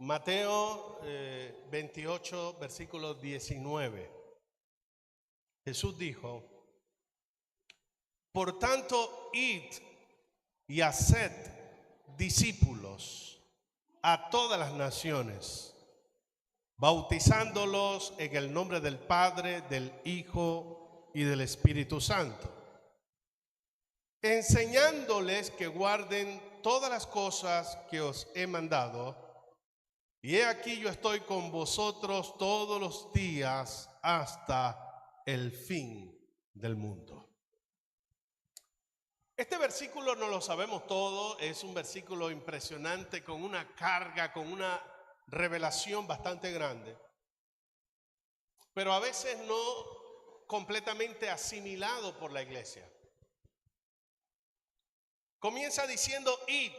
Mateo 28, versículo 19. Jesús dijo: por tanto, id y haced discípulos a todas las naciones, bautizándolos en el nombre del Padre, del Hijo y del Espíritu Santo, enseñándoles que guarden todas las cosas que os he mandado. Y he aquí, yo estoy con vosotros todos los días hasta el fin del mundo. Este versículo no lo sabemos todo, es un versículo impresionante, con una carga, con una revelación bastante grande, pero a veces no completamente asimilado por la iglesia. Comienza diciendo id,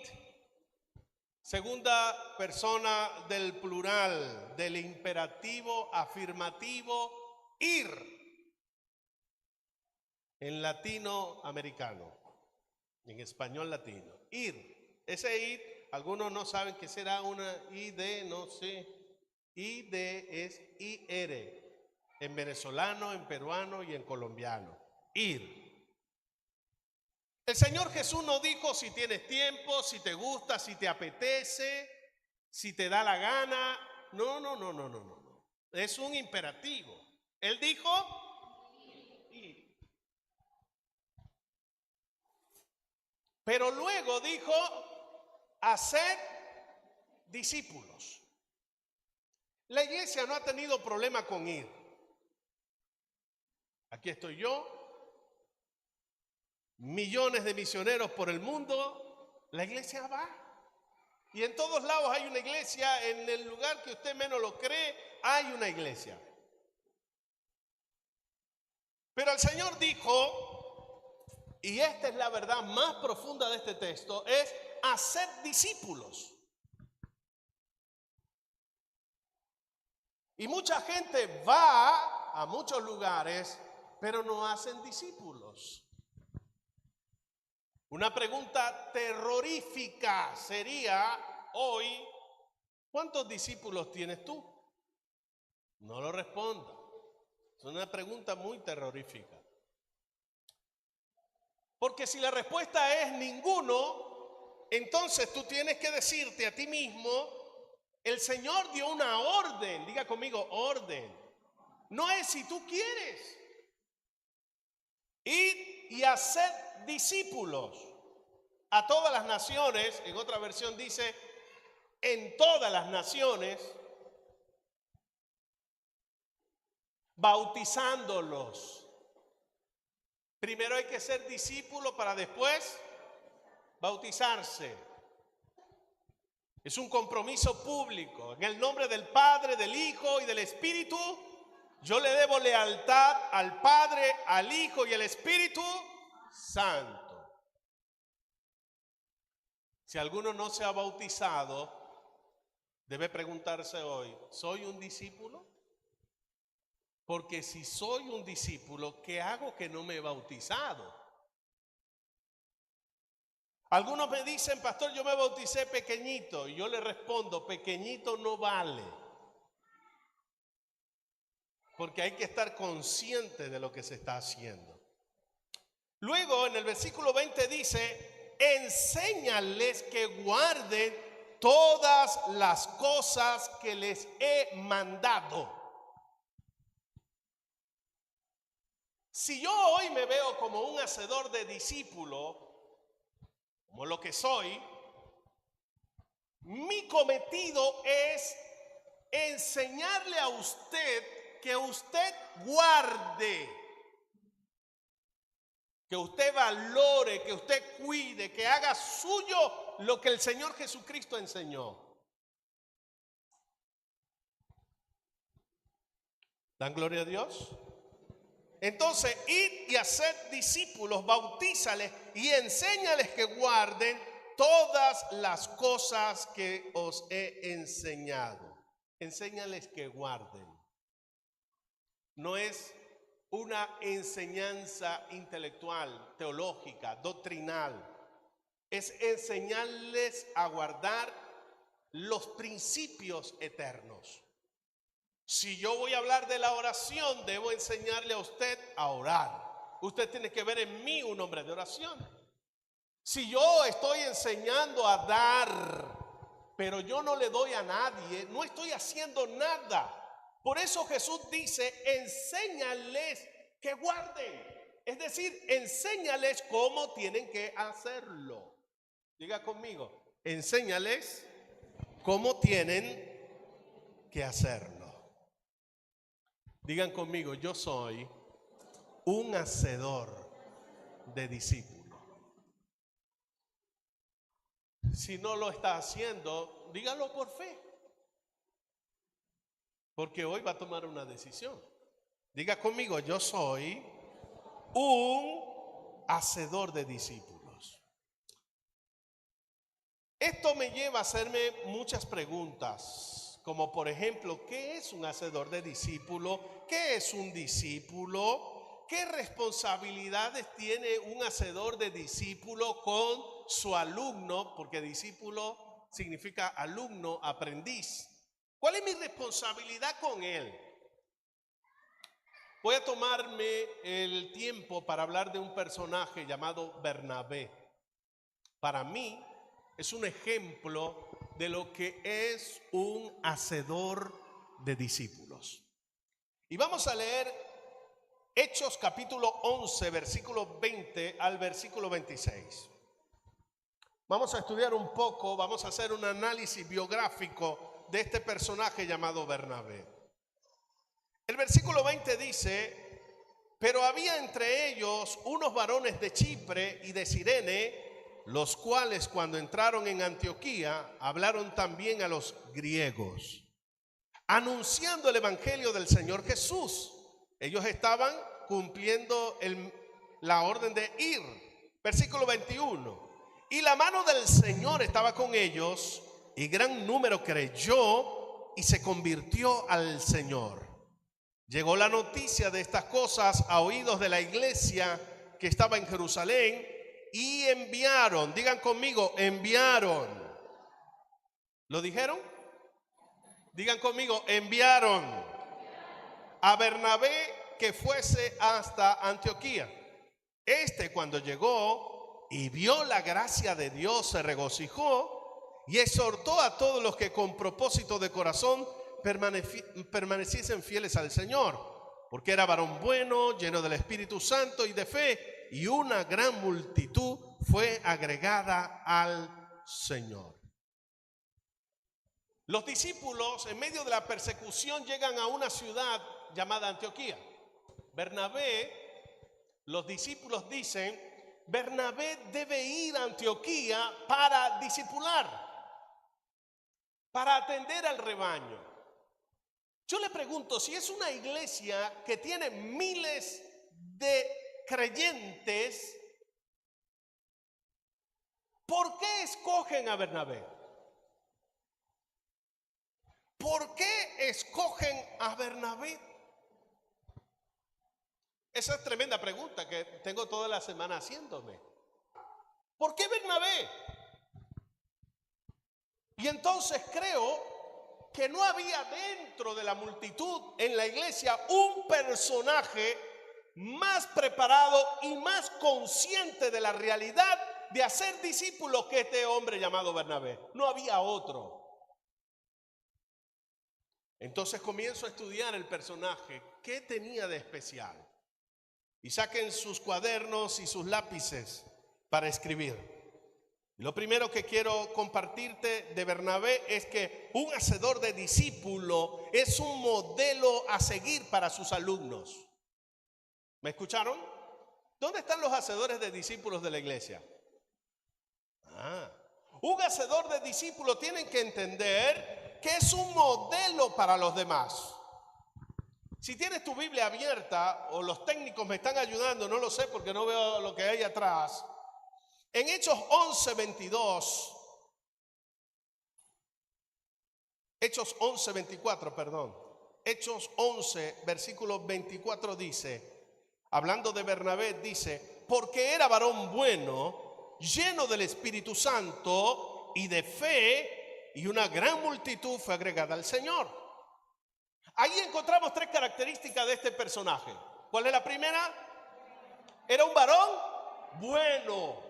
segunda persona del plural, del imperativo afirmativo ir, en latinoamericano, en español latino, ir. Ese ir, algunos no saben qué será una ID, no sé. ID es IR, en venezolano, en peruano y en colombiano. Ir. El Señor Jesús no dijo si tienes tiempo, si te gusta, si te apetece, si te da la gana. No. Es un imperativo. Él dijo ir. Pero luego dijo hacer discípulos. La iglesia no ha tenido problema con ir. Aquí estoy yo, millones de misioneros por el mundo, la iglesia va. Y en todos lados hay una iglesia, en el lugar que usted menos lo cree, hay una iglesia. Pero el Señor dijo, y esta es la verdad más profunda de este texto, es hacer discípulos. Y mucha gente va a muchos lugares, pero no hacen discípulos. Una pregunta terrorífica sería hoy: ¿cuántos discípulos tienes tú? No lo responda. Es una pregunta muy terrorífica. Porque si la respuesta es ninguno, entonces tú tienes que decirte a ti mismo: el Señor dio una orden, diga conmigo, orden. No es si tú quieres. Ir y hacer discípulos a todas las naciones. En otra versión dice, en todas las naciones, bautizándolos. Primero hay que ser discípulo para después bautizarse. Es un compromiso público. En el nombre del Padre, del Hijo y del Espíritu, yo le debo lealtad al Padre, al Hijo y al Espíritu Santo. Si alguno no se ha bautizado, debe preguntarse hoy: ¿soy un discípulo? Porque si soy un discípulo, ¿qué hago que no me he bautizado? Algunos me dicen: pastor, yo me bauticé pequeñito. Y yo le respondo: pequeñito no vale. Porque hay que estar consciente de lo que se está haciendo. Luego en el versículo 20 dice: enséñales que guarden todas las cosas que les he mandado. Si yo hoy me veo como un hacedor de discípulo, como lo que soy, mi cometido es enseñarle a usted que usted guarde, que usted valore, que usted cuide, que haga suyo lo que el Señor Jesucristo enseñó. ¿Dan gloria a Dios? Entonces, id y haced discípulos, bautízales y enséñales que guarden todas las cosas que os he enseñado. Enséñales que guarden. No es una enseñanza intelectual, teológica, doctrinal. Es enseñarles a guardar los principios eternos. Si yo voy a hablar de la oración, debo enseñarle a usted a orar. Usted tiene que ver en mí un hombre de oración. Si yo estoy enseñando a dar, pero yo no le doy a nadie, no estoy haciendo nada. Por eso Jesús dice, enséñales que guarden. Es decir, enséñales cómo tienen que hacerlo. Diga conmigo, enséñales cómo tienen que hacerlo. Digan conmigo, yo soy un hacedor de discípulos. Si no lo está haciendo, dígalo por fe. Porque hoy va a tomar una decisión. Diga conmigo, yo soy un hacedor de discípulos. Esto me lleva a hacerme muchas preguntas, como por ejemplo, ¿qué es un hacedor de discípulos? ¿Qué es un discípulo? ¿Qué responsabilidades tiene un hacedor de discípulo con su alumno? Porque discípulo significa alumno, aprendiz. ¿Cuál es mi responsabilidad con él? Voy a tomarme el tiempo para hablar de un personaje llamado Bernabé. Para mí es un ejemplo de lo que es un hacedor de discípulos. Y vamos a leer Hechos capítulo 11, versículo 20 al versículo 26. Vamos a estudiar un poco, vamos a hacer un análisis biográfico de este personaje llamado Bernabé. El versículo 20 dice, pero había entre ellos unos varones de Chipre y de Cirene, los cuales cuando entraron en Antioquía hablaron también a los griegos, anunciando el evangelio del Señor Jesús. Ellos estaban cumpliendo la orden de ir. Versículo 21. Y la mano del Señor estaba con ellos, y gran número creyó y se convirtió al Señor. Llegó la noticia de estas cosas a oídos de la iglesia que estaba en Jerusalén, y enviaron, digan conmigo, enviaron. ¿Lo dijeron? Digan conmigo, enviaron a Bernabé que fuese hasta Antioquía. Cuando llegó y vio la gracia de Dios, se regocijó y exhortó a todos los que con propósito de corazón permaneciesen fieles al Señor, porque era varón bueno, lleno del Espíritu Santo y de fe, y una gran multitud fue agregada al Señor. Los discípulos, en medio de la persecución, llegan a una ciudad llamada Antioquía. Bernabé, los discípulos dicen, Bernabé debe ir a Antioquía para discipular, para atender al rebaño. Yo le pregunto, si es una iglesia que tiene miles de creyentes, ¿por qué escogen a Bernabé? ¿Por qué escogen a Bernabé? Esa es tremenda pregunta que tengo toda la semana haciéndome. ¿Por qué Bernabé? Y entonces creo que no había dentro de la multitud en la iglesia un personaje más preparado y más consciente de la realidad de hacer discípulos que este hombre llamado Bernabé. No había otro. Entonces comienzo a estudiar el personaje. ¿Qué tenía de especial? Y saquen sus cuadernos y sus lápices para escribir. Lo primero que quiero compartirte de Bernabé es que un hacedor de discípulo es un modelo a seguir para sus alumnos. ¿Me escucharon? ¿Dónde están los hacedores de discípulos de la iglesia? Un hacedor de discípulos tiene que entender que es un modelo para los demás. Si tienes tu Biblia abierta, o los técnicos me están ayudando, no lo sé porque no veo lo que hay atrás. En Hechos 11, 22, Hechos 11, 24, perdón. Hechos 11, versículo 24 dice, hablando de Bernabé, dice, porque era varón bueno, lleno del Espíritu Santo y de fe, y una gran multitud fue agregada al Señor. Ahí encontramos tres características de este personaje. ¿Cuál es la primera? Era un varón bueno.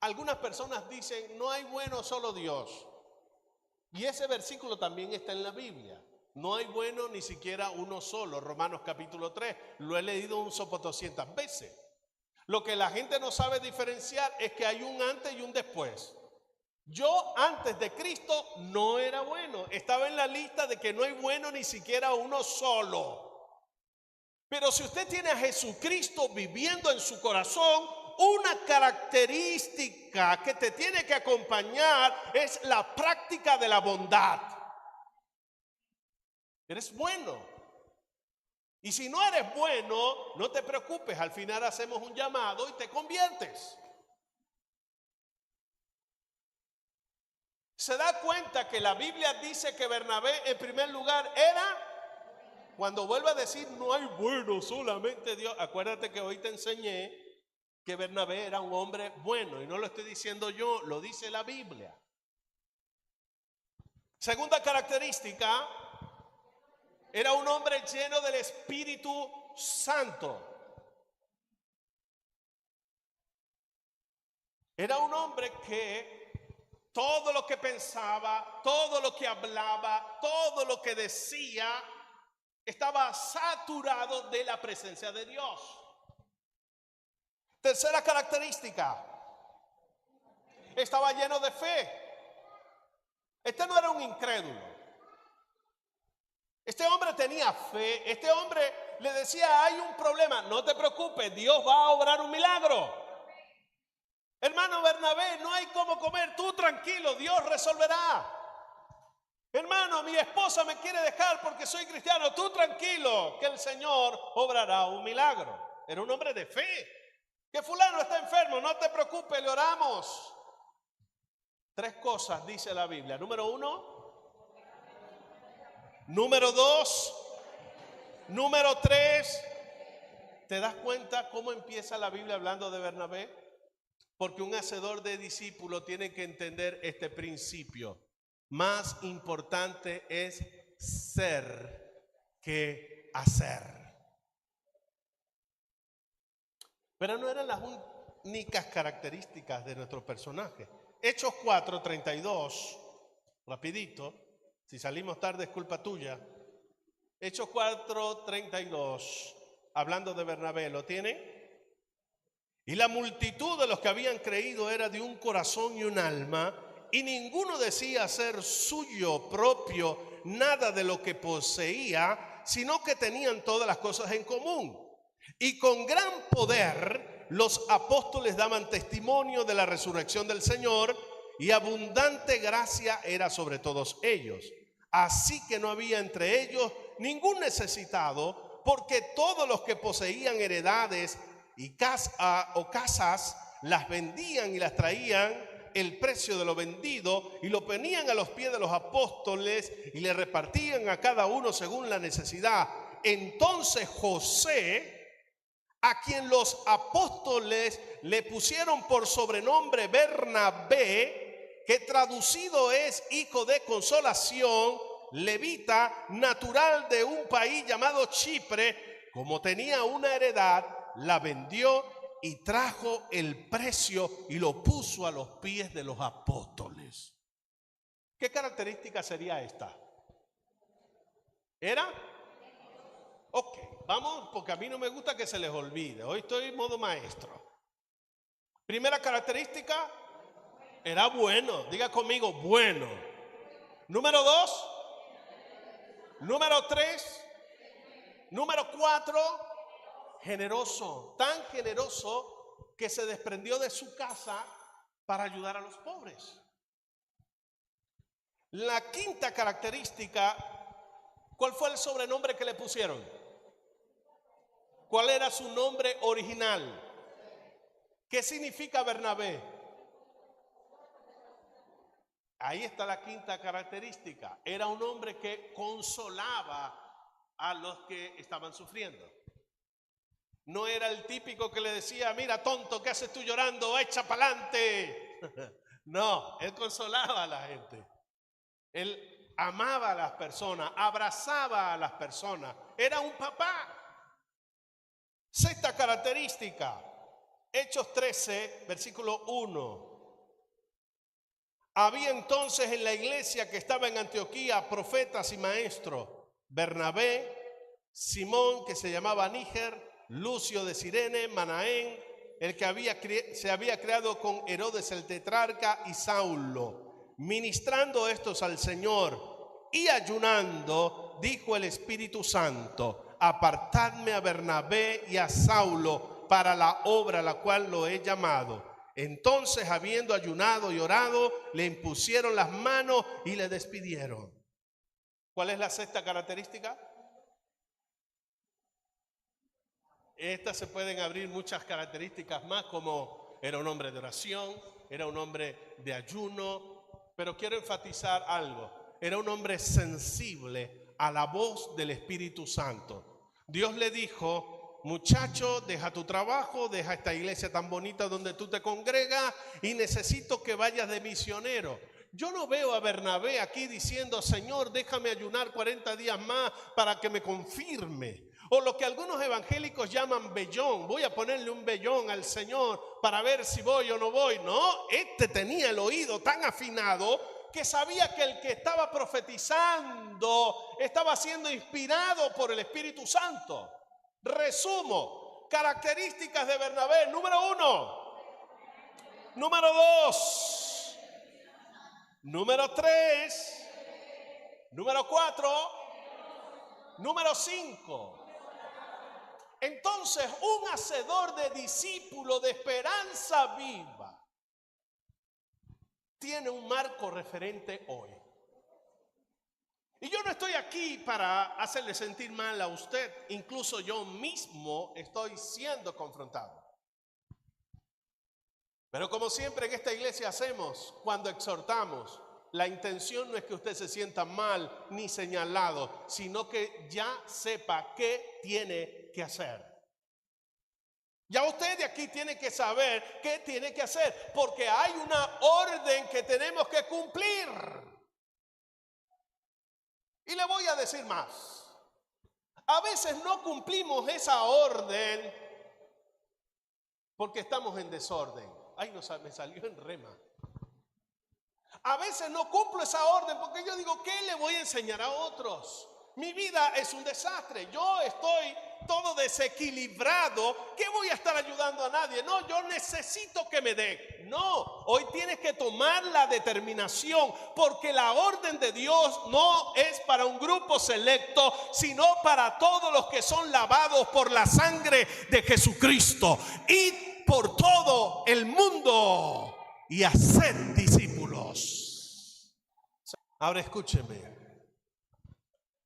Algunas personas dicen, no hay bueno, solo Dios. Y ese versículo también está en la Biblia. No hay bueno ni siquiera uno solo. Romanos capítulo 3. Lo he leído un sopo 200 veces. Lo que la gente no sabe diferenciar es que hay un antes y un después. Yo antes de Cristo no era bueno. Estaba en la lista de que no hay bueno ni siquiera uno solo. Pero si usted tiene a Jesucristo viviendo en su corazón, una característica que te tiene que acompañar es la práctica de la bondad. Eres bueno. Y si no eres bueno, no te preocupes, al final hacemos un llamado y te conviertes. Se da cuenta que la Biblia dice que Bernabé en primer lugar era, cuando vuelve a decir no hay bueno, solamente Dios. Acuérdate que hoy te enseñé que Bernabé era un hombre bueno, y no lo estoy diciendo yo, lo dice la Biblia. Segunda característica, era un hombre lleno del Espíritu Santo. Era un hombre que todo lo que pensaba, todo lo que hablaba, todo lo que decía, estaba saturado de la presencia de Dios. Tercera característica, estaba lleno de fe. Este no era un incrédulo. Este hombre tenía fe. Este hombre le decía, hay un problema, no te preocupes, Dios va a obrar un milagro. Hermano Bernabé, no hay cómo comer, tú tranquilo, Dios resolverá. Hermano, mi esposa me quiere dejar porque soy cristiano, tú tranquilo, que el Señor obrará un milagro. Era un hombre de fe. Que fulano está enfermo, no te preocupes, le oramos. Tres cosas dice la Biblia. Número 1. Número 2. Número 3. ¿Te das cuenta cómo empieza la Biblia hablando de Bernabé? Porque un hacedor de discípulos tiene que entender este principio. Más importante es ser que hacer. Pero no eran las únicas características de nuestro personaje. Hechos 4:32, rapidito, si salimos tarde es culpa tuya. Hechos 4:32, hablando de Bernabé, ¿lo tienen? Y la multitud de los que habían creído era de un corazón y un alma, y ninguno decía ser suyo propio nada de lo que poseía, sino que tenían todas las cosas en común. Y con gran poder los apóstoles daban testimonio de la resurrección del Señor, y abundante gracia era sobre todos ellos. Así que no había entre ellos ningún necesitado, porque todos los que poseían heredades y casas las vendían y las traían el precio de lo vendido y lo ponían a los pies de los apóstoles y le repartían a cada uno según la necesidad. Entonces José, a quien los apóstoles le pusieron por sobrenombre Bernabé, que traducido es hijo de consolación, levita, natural de un país llamado Chipre, como tenía una heredad, la vendió y trajo el precio y lo puso a los pies de los apóstoles. ¿Qué característica sería esta? ¿Era? Ok, vamos, porque a mí no me gusta que se les olvide. Hoy estoy en modo maestro. Primera característica, era bueno. Diga conmigo, bueno. Número 2. Número 3. Número 4. Generoso, tan generoso que se desprendió de su casa para ayudar a los pobres. La quinta característica, ¿cuál fue el sobrenombre que le pusieron? ¿Cuál era su nombre original? ¿Qué significa Bernabé? Ahí está la quinta característica. Era un hombre que consolaba a los que estaban sufriendo. No era el típico que le decía, mira tonto, ¿qué haces tú llorando? Echa pa'lante. No, él consolaba a la gente. Él amaba a las personas, abrazaba a las personas. Era un papá. Sexta característica, Hechos 13, versículo 1. Había entonces en la iglesia que estaba en Antioquía profetas y maestros: Bernabé, Simón, que se llamaba Níger, Lucio de Cirene, Manaén, el que se había creado con Herodes el tetrarca, y Saulo. Ministrando estos al Señor y ayunando, dijo el Espíritu Santo: apartadme a Bernabé y a Saulo para la obra a la cual lo he llamado. Entonces, habiendo ayunado y orado, le impusieron las manos y le despidieron. ¿Cuál es la sexta característica? Estas se pueden abrir muchas características más, como era un hombre de oración, era un hombre de ayuno, pero quiero enfatizar algo: era un hombre sensible a la voz del Espíritu Santo. Dios le dijo: muchacho, deja tu trabajo, deja esta iglesia tan bonita donde tú te congregas y necesito que vayas de misionero. Yo no veo a Bernabé aquí diciendo: Señor, déjame ayunar 40 días más para que me confirme. O lo que algunos evangélicos llaman vellón: voy a ponerle un vellón al Señor para ver si voy o no voy. No, este tenía el oído tan afinado que sabía que el que estaba profetizando estaba siendo inspirado por el Espíritu Santo. Resumo: características de Bernabé: número 1, número 2, número 3, número 4, número 5. Entonces, un hacedor de discípulos de esperanza viva tiene un marco referente hoy. Y yo no estoy aquí para hacerle sentir mal a usted, incluso yo mismo estoy siendo confrontado. Pero como siempre en esta iglesia hacemos, cuando exhortamos, la intención no es que usted se sienta mal ni señalado, sino que ya sepa qué tiene que hacer. Ya usted de aquí tiene que saber qué tiene que hacer, porque hay una orden que tenemos que cumplir. Y le voy a decir más: a veces no cumplimos esa orden porque estamos en desorden. Ay, no, me salió en rema. A veces no cumplo esa orden porque yo digo: ¿qué le voy a enseñar a otros? Mi vida es un desastre, yo estoy todo desequilibrado, ¿qué voy a estar ayudando a nadie? No, yo necesito que me den. No, hoy tienes que tomar la determinación, porque la orden de Dios no es para un grupo selecto, sino para todos los que son lavados por la sangre de Jesucristo. Id por todo el mundo y haced discípulos. Ahora escúcheme.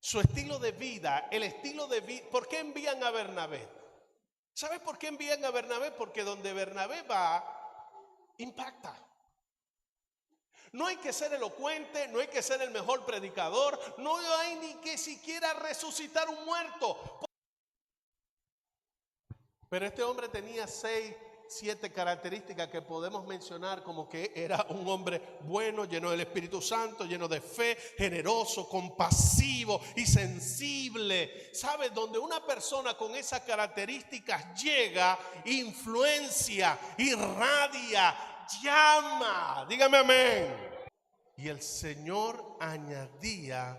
Su estilo de vida, el estilo de vida. ¿Por qué envían a Bernabé? ¿Sabe por qué envían a Bernabé? Porque donde Bernabé va, impacta. No hay que ser elocuente, no hay que ser el mejor predicador, no hay ni que siquiera resucitar un muerto. Pero este hombre tenía 7 características que podemos mencionar, como que era un hombre bueno, lleno del Espíritu Santo, lleno de fe, generoso, compasivo y sensible. ¿Sabe? Donde una persona con esas características llega, influencia, irradia, llama. Dígame amén. Y el Señor añadía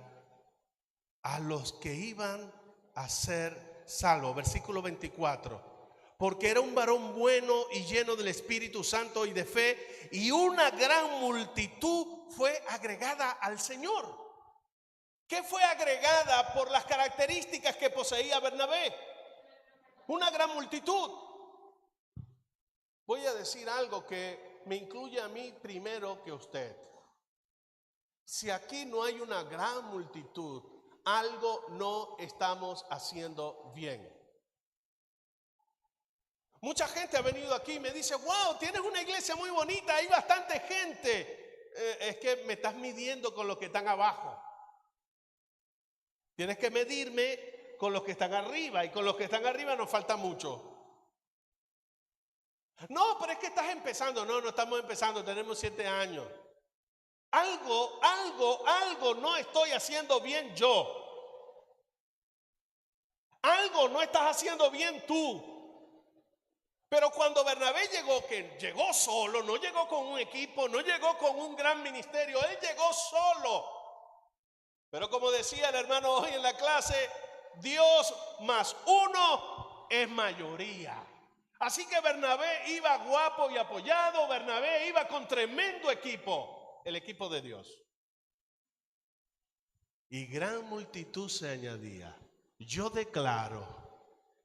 a los que iban a ser salvos. Versículo 24. Porque era un varón bueno y lleno del Espíritu Santo y de fe, y una gran multitud fue agregada al Señor. ¿Qué fue agregada por las características que poseía Bernabé? Una gran multitud. Voy a decir algo que me incluye a mí primero que usted. Si aquí no hay una gran multitud, algo no estamos haciendo bien. Mucha gente ha venido aquí y me dice: wow, tienes una iglesia muy bonita, hay bastante gente. Es que me estás midiendo con los que están abajo. Tienes que medirme con los que están arriba, y con los que están arriba nos falta mucho. No, pero es que estás empezando. No, no estamos empezando, tenemos 7 años. Algo no estoy haciendo bien yo. Algo no estás haciendo bien tú. Pero cuando Bernabé llegó, que llegó solo, no llegó con un equipo, no llegó con un gran ministerio, él llegó solo. Pero como decía el hermano hoy en la clase, Dios más uno es mayoría. Así que Bernabé iba guapo y apoyado, Bernabé iba con tremendo equipo, el equipo de Dios. Y gran multitud se añadía. Yo declaro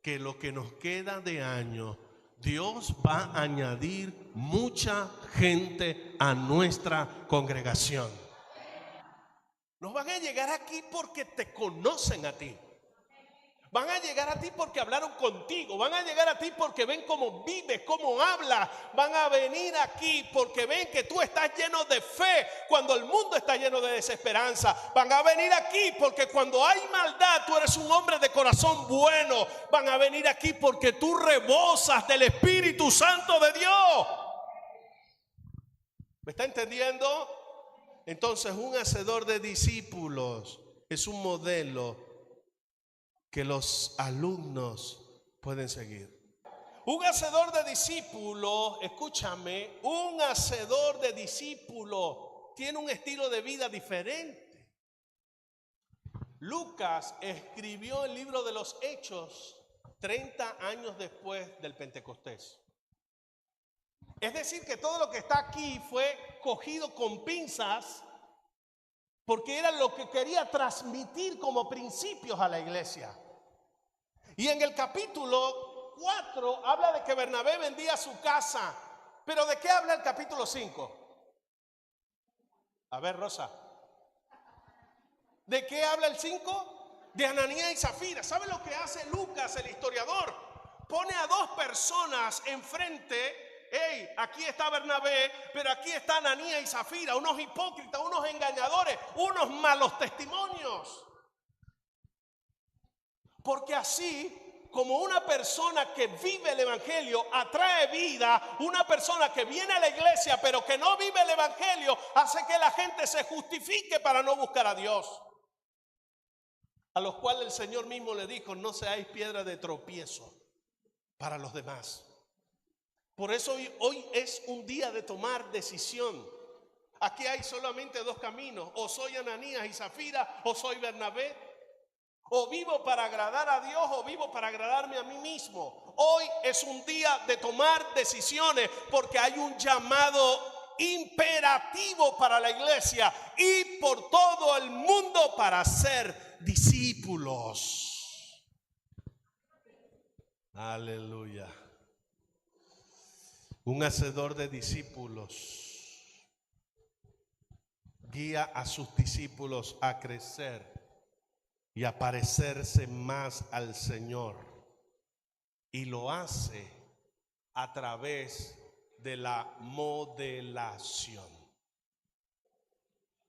que lo que nos queda de año, Dios va a añadir mucha gente a nuestra congregación. Nos van a llegar aquí porque te conocen a ti. Van a llegar a ti porque hablaron contigo. Van a llegar a ti porque ven cómo vives, cómo hablas. Van a venir aquí porque ven que tú estás lleno de fe cuando el mundo está lleno de desesperanza. Van a venir aquí porque cuando hay maldad tú eres un hombre de corazón bueno. Van a venir aquí porque tú rebosas del Espíritu Santo de Dios. ¿Me está entendiendo? Entonces, un hacedor de discípulos es un modelo que los alumnos pueden seguir. Un hacedor de discípulos, escúchame, un hacedor de discípulos tiene un estilo de vida diferente. Lucas escribió el libro de los Hechos 30 años después del Pentecostés. Es decir, que todo lo que está aquí fue cogido con pinzas porque era lo que quería transmitir como principios a la iglesia. Y en el capítulo 4 habla de que Bernabé vendía su casa. Pero ¿de qué habla el capítulo 5? A ver, Rosa. ¿De qué habla el 5? De Ananías y Zafira. ¿Sabe lo que hace Lucas, el historiador? Pone a dos personas enfrente. Hey, aquí está Bernabé, pero aquí está Ananías y Zafira, unos hipócritas, unos engañadores, unos malos testimonios. Porque así como una persona que vive el evangelio atrae vida, una persona que viene a la iglesia pero que no vive el evangelio hace que la gente se justifique para no buscar a Dios. A los cuales el Señor mismo le dijo: no seáis piedra de tropiezo para los demás. Por eso hoy es un día de tomar decisión. Aquí hay solamente dos caminos: o soy Ananías y Zafira, o soy Bernabé. O vivo para agradar a Dios o vivo para agradarme a mí mismo. Hoy es un día de tomar decisiones porque hay un llamado imperativo para la iglesia y por todo el mundo para ser discípulos. Aleluya. Un hacedor de discípulos guía a sus discípulos a crecer y a parecerse más al Señor, y lo hace a través de la modelación.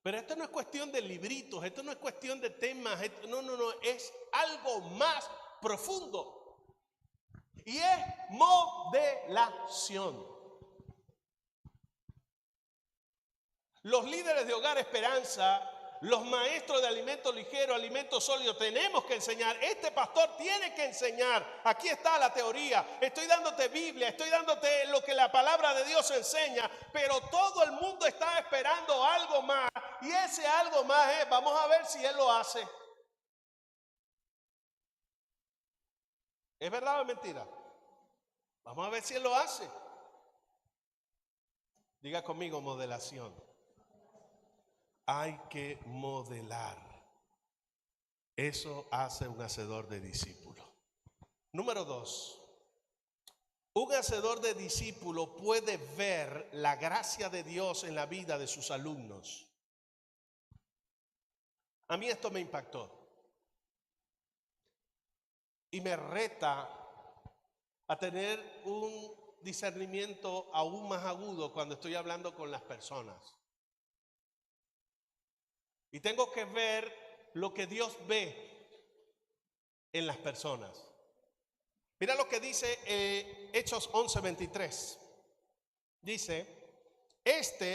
Pero esto no es cuestión de libritos, esto no es cuestión de temas, no, es algo más profundo. Y es modelación. Los líderes de Hogar Esperanza, los maestros de alimentos ligeros, alimentos sólidos, tenemos que enseñar. Este pastor tiene que enseñar. Aquí está la teoría. Estoy dándote Biblia, estoy dándote lo que la palabra de Dios enseña, pero todo el mundo está esperando algo más. Y ese algo más es, vamos a ver si él lo hace. ¿Es verdad o es mentira? Vamos a ver si él lo hace. Diga conmigo: modelación. Hay que modelar. Eso hace un hacedor de discípulo. Número 2. Un hacedor de discípulo puede ver la gracia de Dios en la vida de sus alumnos. A mí esto me impactó. Y me reta a tener un discernimiento aún más agudo cuando estoy hablando con las personas. Y tengo que ver lo que Dios ve en las personas. Mira lo que dice Hechos 11:23. Dice,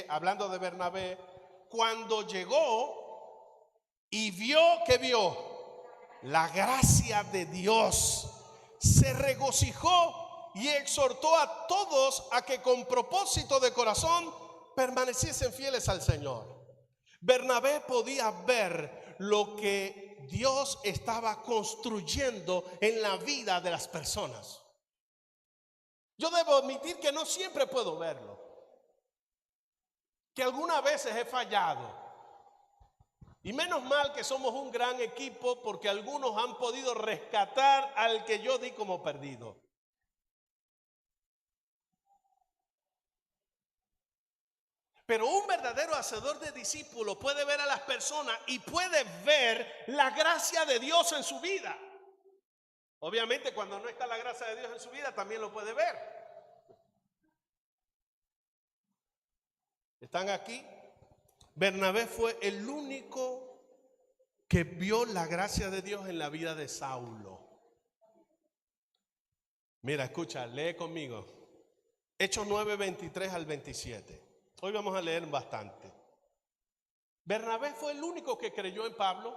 hablando de Bernabé, cuando llegó y vio la gracia de Dios, se regocijó y exhortó a todos a que con propósito de corazón permaneciesen fieles al Señor. Bernabé podía ver lo que Dios estaba construyendo en la vida de las personas. Yo debo admitir que no siempre puedo verlo, que algunas veces he fallado. Y menos mal que somos un gran equipo, porque algunos han podido rescatar al que yo di como perdido. Pero un verdadero hacedor de discípulos puede ver a las personas y puede ver la gracia de Dios en su vida. Obviamente, cuando no está la gracia de Dios en su vida, también lo puede ver. ¿Están aquí? Bernabé fue el único que vio la gracia de Dios en la vida de Saulo. Mira, escucha, lee conmigo. Hechos 9:23 al 27. Hoy vamos a leer bastante. Bernabé fue el único que creyó en Pablo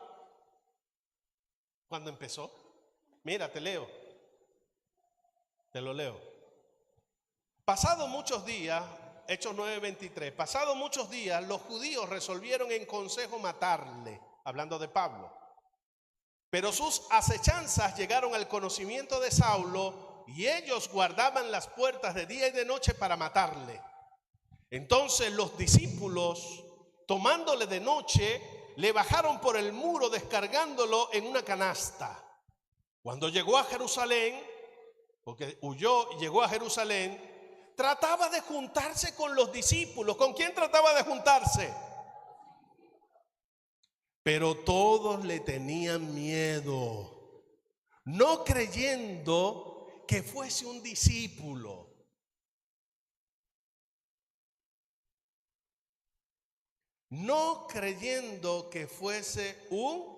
cuando empezó. Mira, te lo leo. Pasado muchos días, Hechos 9:23, pasado muchos días, los judíos resolvieron en consejo matarle, hablando de Pablo. Pero sus acechanzas llegaron al conocimiento de Saulo y ellos guardaban las puertas de día y de noche para matarle. Entonces los discípulos, tomándole de noche, le bajaron por el muro descargándolo en una canasta. Cuando llegó a Jerusalén, porque huyó y llegó a Jerusalén, trataba de juntarse con los discípulos. ¿Con quién trataba de juntarse? Pero todos le tenían miedo, no creyendo que fuese un discípulo. No creyendo que fuese un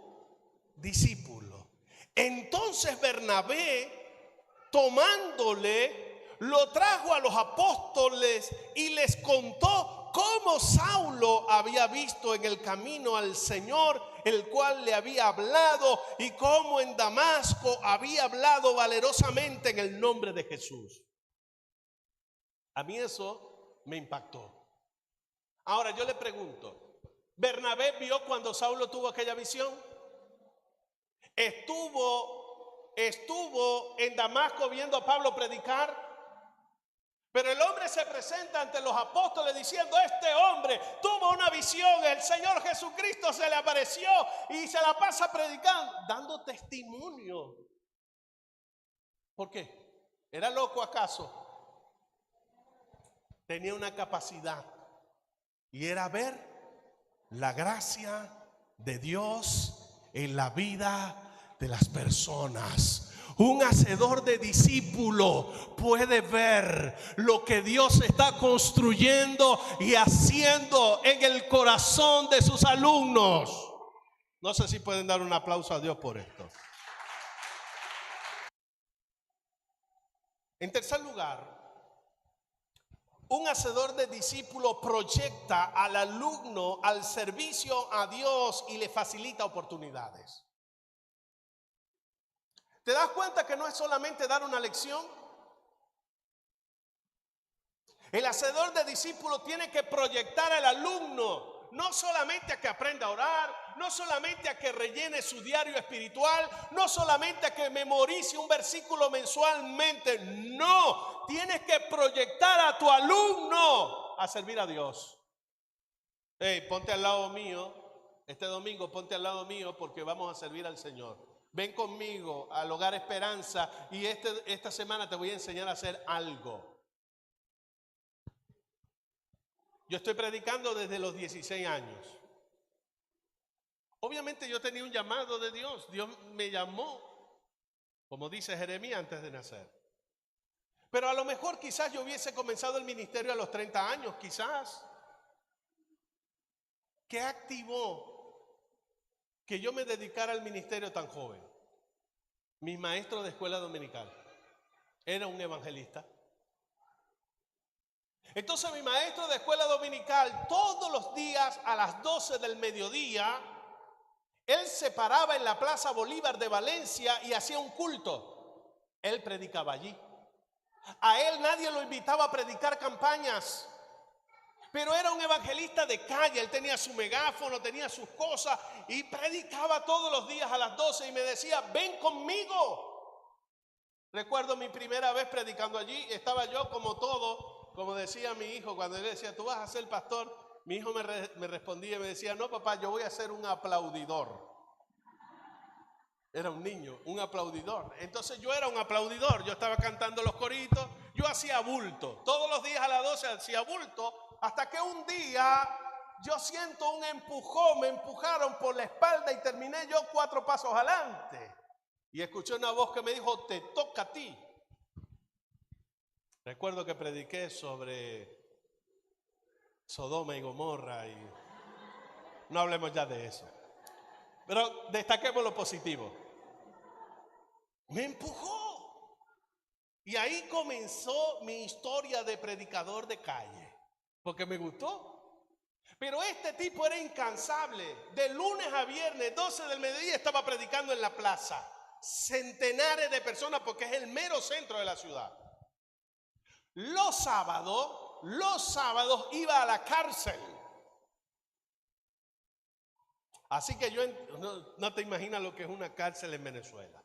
discípulo. Entonces Bernabé, tomándole, lo trajo a los apóstoles y les contó cómo Saulo había visto en el camino al Señor, el cual le había hablado, y cómo en Damasco había hablado valerosamente en el nombre de Jesús. A mí eso me impactó. Ahora yo le pregunto, ¿Bernabé vio cuando Saulo tuvo aquella visión? ¿Estuvo en Damasco viendo a Pablo predicar? Pero el hombre se presenta ante los apóstoles diciendo, este hombre tuvo una visión, el Señor Jesucristo se le apareció y se la pasa predicando, dando testimonio. ¿Por qué? ¿Era loco acaso? Tenía una capacidad, y era ver la gracia de Dios en la vida de las personas. Un hacedor de discípulo puede ver lo que Dios está construyendo y haciendo en el corazón de sus alumnos. No sé si pueden dar un aplauso a Dios por esto. En tercer lugar, un hacedor de discípulo proyecta al alumno al servicio a Dios y le facilita oportunidades. ¿Te das cuenta que no es solamente dar una lección? El hacedor de discípulo tiene que proyectar al alumno, no solamente a que aprenda a orar, no solamente a que rellene su diario espiritual, no solamente a que memorice un versículo mensualmente. No, tienes que proyectar a tu alumno a servir a Dios. Hey, ponte al lado mío, este domingo ponte al lado mío, porque vamos a servir al Señor. Ven conmigo al Hogar Esperanza y esta semana te voy a enseñar a hacer algo. Yo estoy predicando desde los 16 años. Obviamente yo tenía un llamado de Dios. Dios me llamó, como dice Jeremías, antes de nacer. Pero a lo mejor quizás yo hubiese comenzado el ministerio a los 30 años, quizás. ¿Qué activó que yo me dedicara al ministerio tan joven? Mis maestros de escuela dominical. Era un evangelista. Entonces mi maestro de escuela dominical, todos los días a las 12 del mediodía, él se paraba en la Plaza Bolívar de Valencia y hacía un culto. Él predicaba allí. A él nadie lo invitaba a predicar campañas, pero era un evangelista de calle. Él tenía su megáfono, tenía sus cosas y predicaba todos los días a las 12 y me decía, ven conmigo. Recuerdo mi primera vez predicando allí, estaba yo como decía mi hijo, cuando él decía, tú vas a ser pastor, mi hijo me respondía y me decía, no papá, yo voy a ser un aplaudidor. Era un niño, un aplaudidor. Entonces yo era un aplaudidor, yo estaba cantando los coritos, yo hacía bulto. Todos los días a las 12 hacía bulto, hasta que un día yo siento un empujón, me empujaron por la espalda y terminé yo 4 pasos adelante. Y escuché una voz que me dijo, te toca a ti. Recuerdo que prediqué sobre Sodoma y Gomorra y no hablemos ya de eso. Pero destaquemos lo positivo. Me empujó. Y ahí comenzó mi historia de predicador de calle. Porque me gustó. Pero este tipo era incansable. De lunes a viernes, 12 del mediodía, estaba predicando en la plaza. Centenares de personas porque es el mero centro de la ciudad. Los sábados iba a la cárcel. Así que no te imaginas lo que es una cárcel en Venezuela.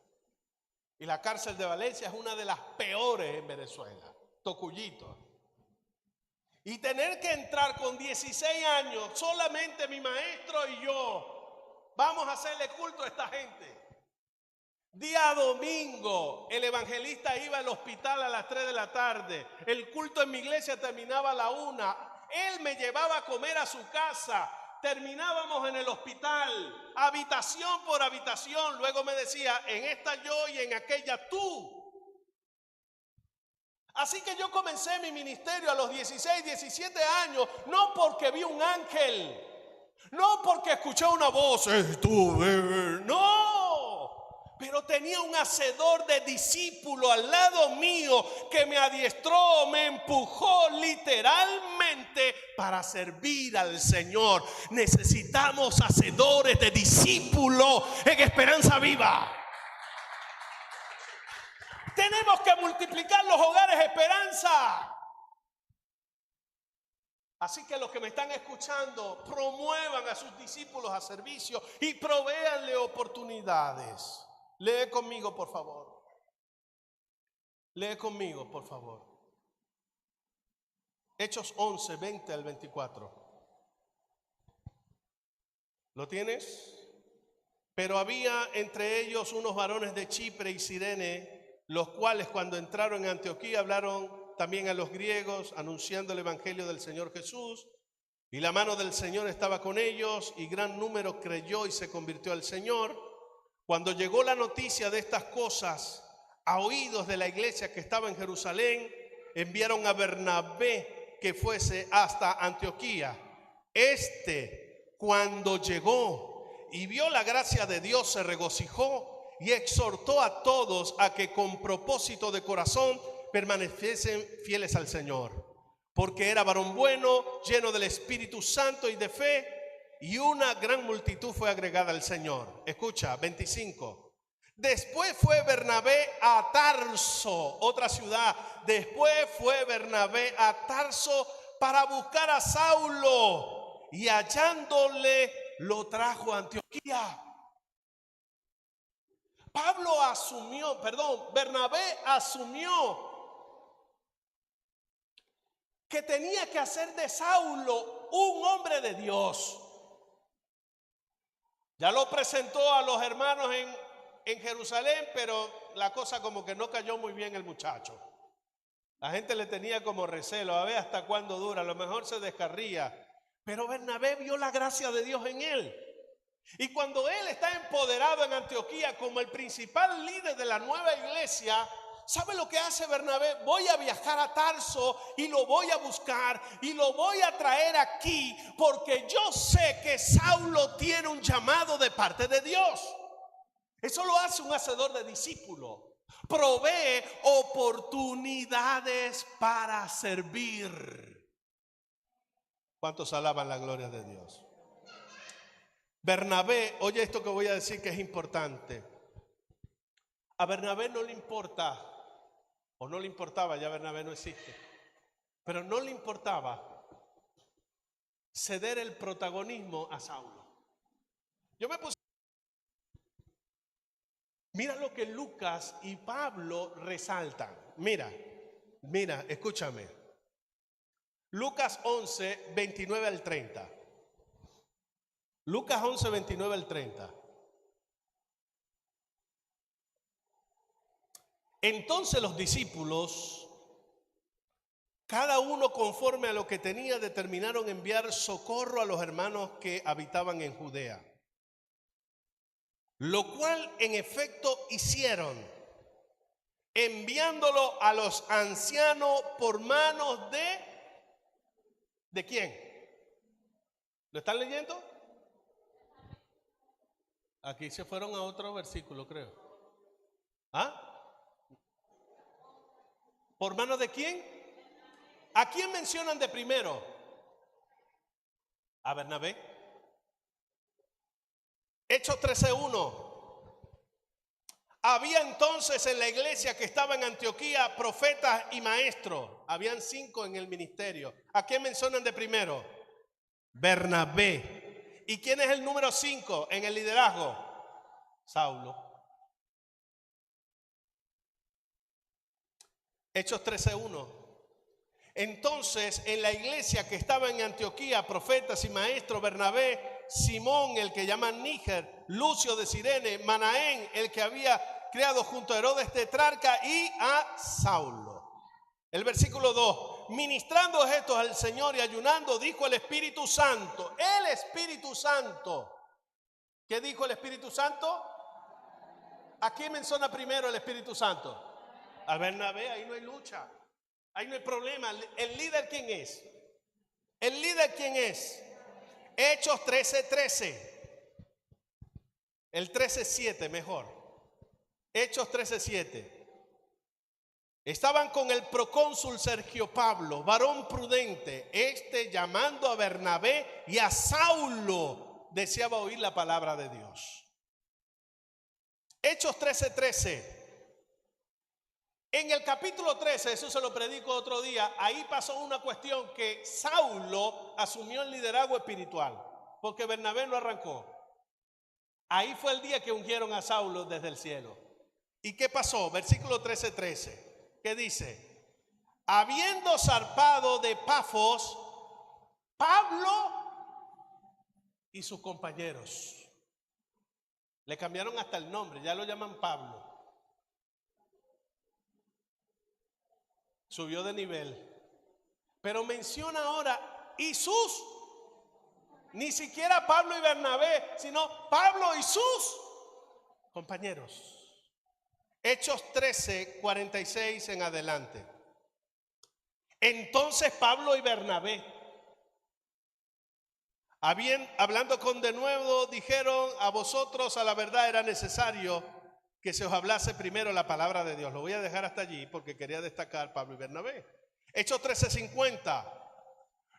Y la cárcel de Valencia es una de las peores en Venezuela, Tocuyito. Y tener que entrar con 16 años, solamente mi maestro y yo, vamos a hacerle culto a esta gente. Día domingo, el evangelista iba al hospital a las 3 de la tarde. El culto en mi iglesia terminaba a la 1. Él me llevaba a comer a su casa. Terminábamos en el hospital, habitación por habitación. Luego me decía, en esta yo y en aquella tú. Así que yo comencé mi ministerio a los 16, 17 años, no porque vi un ángel, no porque escuché una voz, no. Pero tenía un hacedor de discípulo al lado mío que me adiestró, me empujó literalmente para servir al Señor. Necesitamos hacedores de discípulo en Esperanza Viva. Tenemos que multiplicar los hogares Esperanza. Así que los que me están escuchando, promuevan a sus discípulos a servicio y provéanle oportunidades. Lee conmigo, por favor. Lee conmigo, por favor. Hechos 11, 20 al 24. ¿Lo tienes? Pero había entre ellos unos varones de Chipre y Cirene, los cuales cuando entraron en Antioquía hablaron también a los griegos, anunciando el evangelio del Señor Jesús. Y la mano del Señor estaba con ellos, y gran número creyó y se convirtió al Señor. Cuando llegó la noticia de estas cosas a oídos de la iglesia que estaba en Jerusalén, enviaron a Bernabé que fuese hasta Antioquía. Cuando llegó y vio la gracia de Dios, se regocijó y exhortó a todos a que con propósito de corazón permaneciesen fieles al Señor. Porque era varón bueno, lleno del Espíritu Santo y de fe, y una gran multitud fue agregada al Señor. Escucha, 25. Después fue Bernabé a Tarso, otra ciudad. Después fue Bernabé a Tarso para buscar a Saulo, y hallándole lo trajo a Antioquía. Bernabé asumió que tenía que hacer de Saulo un hombre de Dios. Ya lo presentó a los hermanos en Jerusalén, pero la cosa como que no cayó muy bien el muchacho. La gente le tenía como recelo, a ver hasta cuándo dura, a lo mejor se descarría. Pero Bernabé vio la gracia de Dios en él. Y cuando él está empoderado en Antioquía como el principal líder de la nueva iglesia, ¿sabe lo que hace Bernabé? Voy a viajar a Tarso y lo voy a buscar y lo voy a traer aquí, porque yo sé que Saulo tiene un llamado de parte de Dios. Eso lo hace un hacedor de discípulos. Provee oportunidades para servir. ¿Cuántos alaban la gloria de Dios? Bernabé, oye esto que voy a decir que es importante. A Bernabé no le importa, o no le importaba, ya Bernabé no existe, pero no le importaba ceder el protagonismo a Saulo. Yo me puse. Mira lo que Lucas y Pablo resaltan. Mira, escúchame. Lucas 11, 29 al 30. Lucas 11, 29 al 30. Entonces los discípulos, cada uno conforme a lo que tenía, determinaron enviar socorro a los hermanos que habitaban en Judea. Lo cual en efecto hicieron, enviándolo a los ancianos por manos ¿de quién? ¿Lo están leyendo? Aquí se fueron a otro versículo, creo. ¿Ah? ¿Por manos de quién? ¿A quién mencionan de primero? A Bernabé. Hechos 13:1. Había entonces en la iglesia que estaba en Antioquía profetas y maestros. Habían 5 en el ministerio. ¿A quién mencionan de primero? Bernabé. ¿Y quién es el número 5 en el liderazgo? Saulo. Hechos 13:1. Entonces en la iglesia que estaba en Antioquía profetas y maestros, Bernabé, Simón, el que llaman Níger, Lucio de Cirene, Manaén, el que había creado junto a Herodes tetrarca, y a Saulo. El versículo 2. Ministrando estos al Señor y ayunando, dijo el Espíritu Santo. El Espíritu Santo. ¿Qué dijo el Espíritu Santo? ¿A quién menciona primero el Espíritu Santo? A Bernabé. Ahí no hay lucha. Ahí no hay problema. ¿El líder quién es? ¿El líder quién es? Hechos 13:13. El 13:7 mejor. Hechos 13:7. Estaban con el procónsul Sergio Pablo, varón prudente. Llamando a Bernabé y a Saulo, deseaba oír la palabra de Dios. Hechos 13:13. En el capítulo 13, eso se lo predico otro día, ahí pasó una cuestión que Saulo asumió el liderazgo espiritual, porque Bernabé lo arrancó. Ahí fue el día que ungieron a Saulo desde el cielo. ¿Y qué pasó? Versículo 13:13. ¿Qué dice? Habiendo zarpado de Pafos, Pablo y sus compañeros. Le cambiaron hasta el nombre, ya lo llaman Pablo. Subió de nivel. Pero menciona ahora y sus. Ni siquiera Pablo y Bernabé, sino Pablo y sus compañeros. Hechos 13:46 en adelante. Entonces Pablo y Bernabé, hablando con denuedo, dijeron: a vosotros a la verdad era necesario que se os hablase primero la palabra de Dios. Lo voy a dejar hasta allí porque quería destacar Pablo y Bernabé. Hechos 13:50.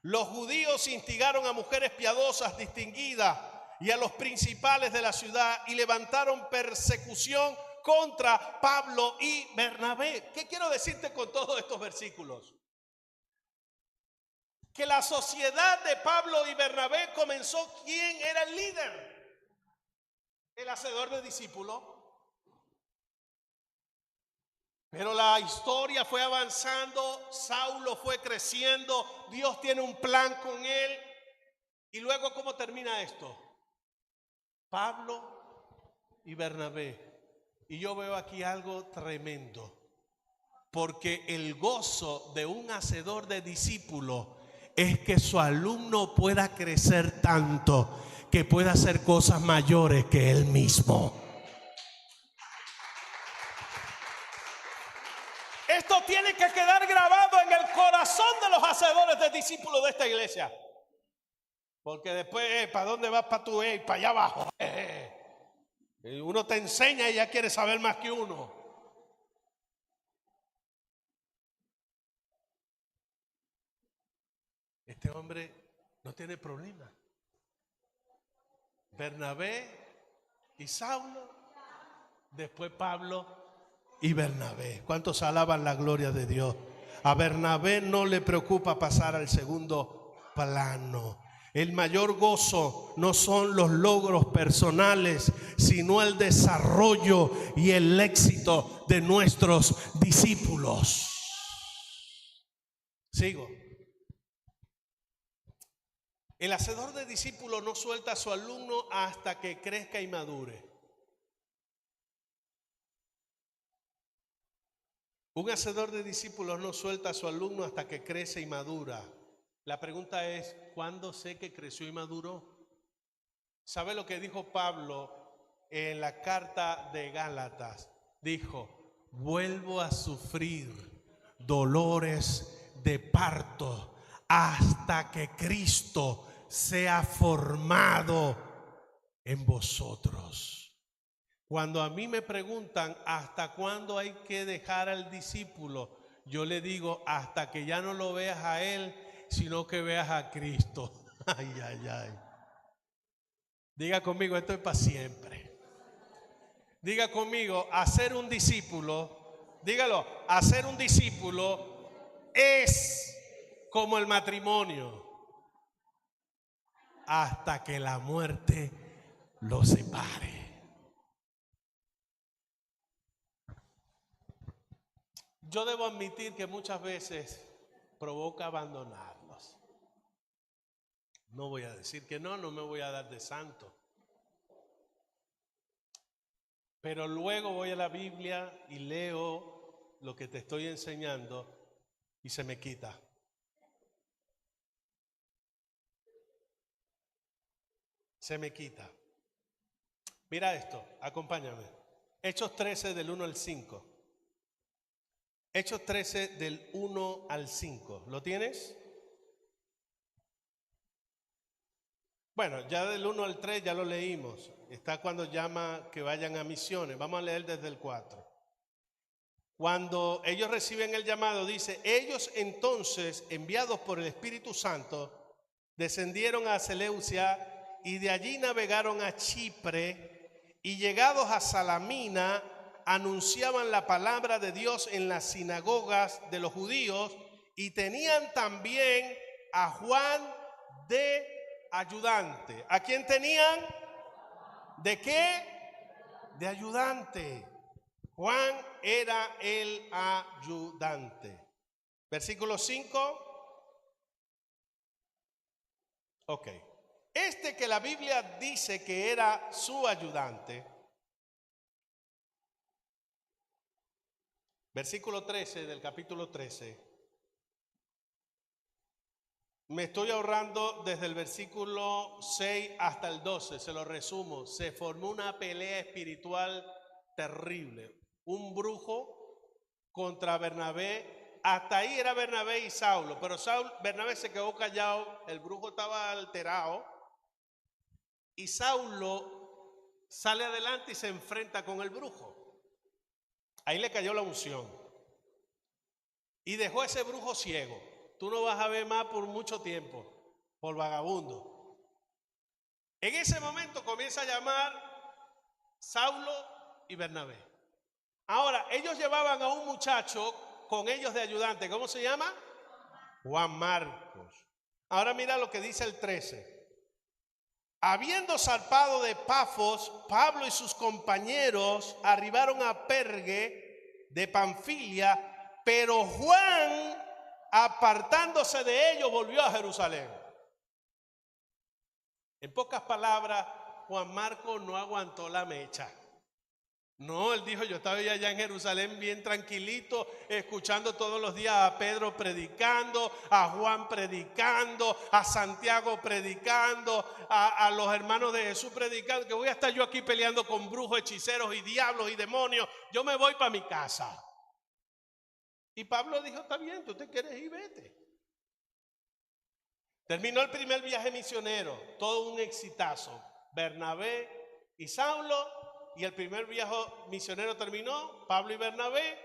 Los judíos instigaron a mujeres piadosas distinguidas y a los principales de la ciudad y levantaron persecución contra Pablo y Bernabé. ¿Qué quiero decirte con todos estos versículos? Que la sociedad de Pablo y Bernabé comenzó. ¿Quién era el líder? El hacedor de discípulos. Pero la historia fue avanzando, Saulo fue creciendo, Dios tiene un plan con él. Y luego, ¿cómo termina esto? Pablo y Bernabé. Y yo veo aquí algo tremendo, porque el gozo de un hacedor de discípulos es que su alumno pueda crecer tanto que pueda hacer cosas mayores que él mismo. Esto tiene que quedar grabado en el corazón de los hacedores de discípulos de esta iglesia. Porque después, ¿para dónde vas? Para tú, para allá abajo. Uno te enseña y ya quiere saber más que uno. este hombre no tiene problema. Bernabé y Saulo, después Pablo y Bernabé. ¿Cuántos alaban la gloria de Dios? A Bernabé no le preocupa pasar al segundo plano. El mayor gozo no son los logros personales, sino el desarrollo y el éxito de nuestros discípulos. Sigo. El hacedor de discípulos no suelta a su alumno hasta que crezca y madure. Un hacedor de discípulos no suelta a su alumno hasta que crece y madura. La pregunta es, ¿cuándo sé que creció y maduró? ¿Sabe lo que dijo Pablo en la carta de Gálatas? Dijo, vuelvo a sufrir dolores de parto hasta que Cristo sea formado en vosotros. Cuando a mí me preguntan hasta cuándo hay que dejar al discípulo, yo le digo hasta que ya no lo veas a él, sino que veas a Cristo. Ay, ay, ay. Diga conmigo, esto es para siempre. Diga conmigo, hacer un discípulo, dígalo, hacer un discípulo es como el matrimonio, hasta que la muerte lo separe. Yo debo admitir que muchas veces provoca abandonarlos. No voy a decir que no me voy a dar de santo. Pero luego voy a la Biblia y leo lo que te estoy enseñando y se me quita. Se me quita. Mira esto, acompáñame. Hechos 13 del 1 al 5. Hechos 13 del 1 al 5. ¿Lo tienes? Bueno, ya del 1 al 3 ya lo leímos. Está cuando llama que vayan a misiones. Vamos a leer desde el 4. Cuando ellos reciben el llamado, dice, ellos entonces, enviados por el Espíritu Santo, descendieron a Seleucia y de allí navegaron a Chipre y llegados a Salamina, anunciaban la palabra de Dios en las sinagogas de los judíos y tenían también a Juan de ayudante. ¿A quién tenían? ¿De qué? De ayudante. Juan era el ayudante. Versículo 5. Ok. Este que la Biblia dice que era su ayudante. Versículo 13 del capítulo 13. Me estoy ahorrando desde el versículo 6 hasta el 12, se lo resumo. Se formó una pelea espiritual terrible. Un brujo contra Bernabé. Hasta ahí era Bernabé y Saulo, pero Bernabé se quedó callado, el brujo estaba alterado. Y Saulo sale adelante y se enfrenta con el brujo. Ahí le cayó la unción. Y dejó a ese brujo ciego. Tú no vas a ver más por mucho tiempo, por vagabundo. En ese momento comienza a llamar Saulo y Bernabé. Ahora, ellos llevaban a un muchacho con ellos de ayudante. ¿Cómo se llama? Juan Marcos. Ahora mira lo que dice el 13. Habiendo zarpado de Pafos, Pablo y sus compañeros arribaron a Perge de Panfilia, pero Juan, apartándose de ellos, volvió a Jerusalén. En pocas palabras, Juan Marcos no aguantó la mecha. No, él dijo, yo estaba allá en Jerusalén bien tranquilito, escuchando todos los días a Pedro predicando, a Juan predicando, a Santiago predicando, a los hermanos de Jesús predicando, que voy a estar yo aquí peleando con brujos, hechiceros y diablos y demonios. Yo me voy para mi casa. Y Pablo dijo, está bien, tú te quieres ir, vete. Terminó el primer viaje misionero, todo un exitazo. Bernabé y Saulo. Y el primer viaje misionero terminó, Pablo y Bernabé,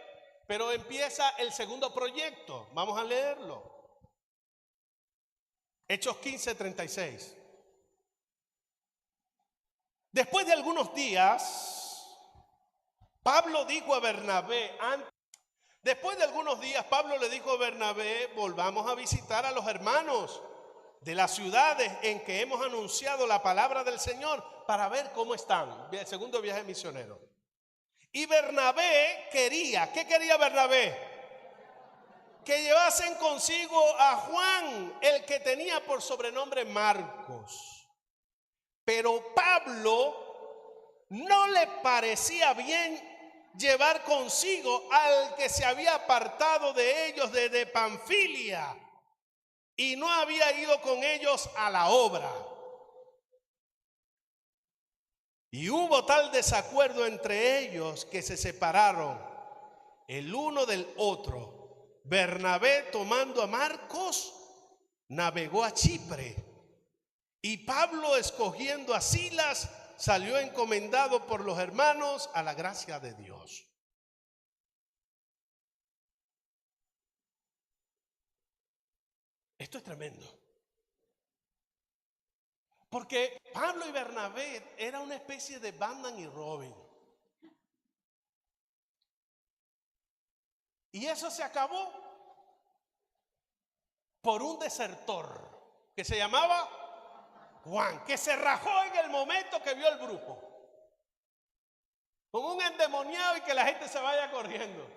pero empieza el segundo proyecto. Vamos a leerlo. Hechos 15:36. Después de algunos días, Pablo dijo a Bernabé, después de algunos días, Pablo le dijo a Bernabé, volvamos a visitar a los hermanos de las ciudades en que hemos anunciado la palabra del Señor para ver cómo están. El segundo viaje misionero. Y Bernabé quería, ¿qué quería Bernabé? Que llevasen consigo a Juan, el que tenía por sobrenombre Marcos. Pero Pablo no le parecía bien llevar consigo al que se había apartado de ellos desde Panfilia y no había ido con ellos a la obra. Y hubo tal desacuerdo entre ellos que se separaron el uno del otro. Bernabé, tomando a Marcos, navegó a Chipre, y Pablo, escogiendo a Silas, salió encomendado por los hermanos a la gracia de Dios. Esto es tremendo, porque Pablo y Bernabé era una especie de Batman y Robin. Y eso se acabó por un desertor que se llamaba Juan, que se rajó en el momento que vio el brujo, como un endemoniado, y que la gente se vaya corriendo.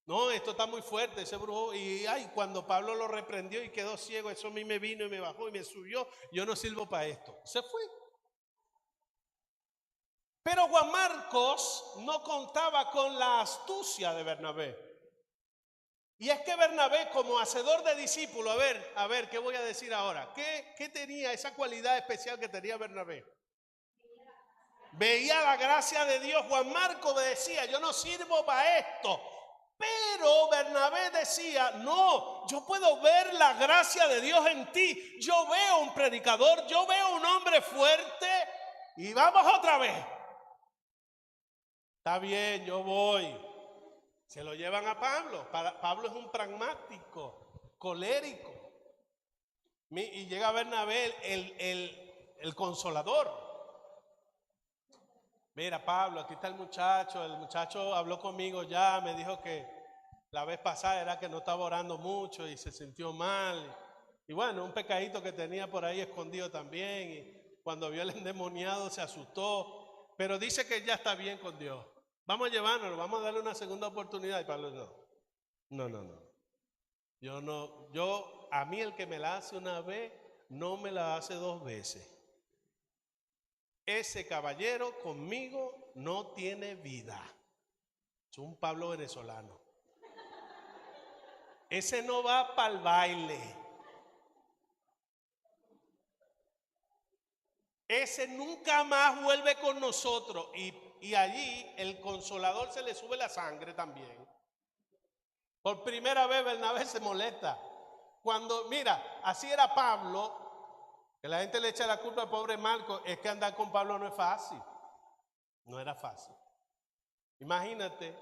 No, esto está muy fuerte, ese brujo. Y cuando Pablo lo reprendió y quedó ciego, eso a mí me vino y me bajó y me subió. Yo no sirvo para esto. Se fue. Pero Juan Marcos no contaba con la astucia de Bernabé. Y es que Bernabé, como hacedor de discípulos, a ver, ¿qué voy a decir ahora? ¿Qué tenía esa cualidad especial que tenía Bernabé? Veía la gracia de Dios. Juan Marcos decía, yo no sirvo para esto. Pero Bernabé decía, no, yo puedo ver la gracia de Dios en ti. Yo veo un predicador, yo veo un hombre fuerte, y vamos otra vez. Está bien, yo voy. Se lo llevan a Pablo. Pablo es un pragmático, colérico. Y llega Bernabé, el consolador. Mira, Pablo, aquí está el muchacho habló conmigo ya, me dijo que la vez pasada era que no estaba orando mucho y se sintió mal. Y bueno, un pecadito que tenía por ahí escondido también, y cuando vio el endemoniado se asustó, pero dice que ya está bien con Dios. Vamos a llevárnoslo, vamos a darle una segunda oportunidad. Y Pablo, no. A mí el que me la hace una vez, no me la hace dos veces. Ese caballero conmigo no tiene vida. Es un Pablo venezolano. Ese no va para el baile. Ese nunca más vuelve con nosotros. Y allí el consolador se le sube la sangre también. Por primera vez Bernabé se molesta. Mira, así era Pablo. Que la gente le echa la culpa al pobre Marcos. Es que andar con Pablo no es fácil. No era fácil. Imagínate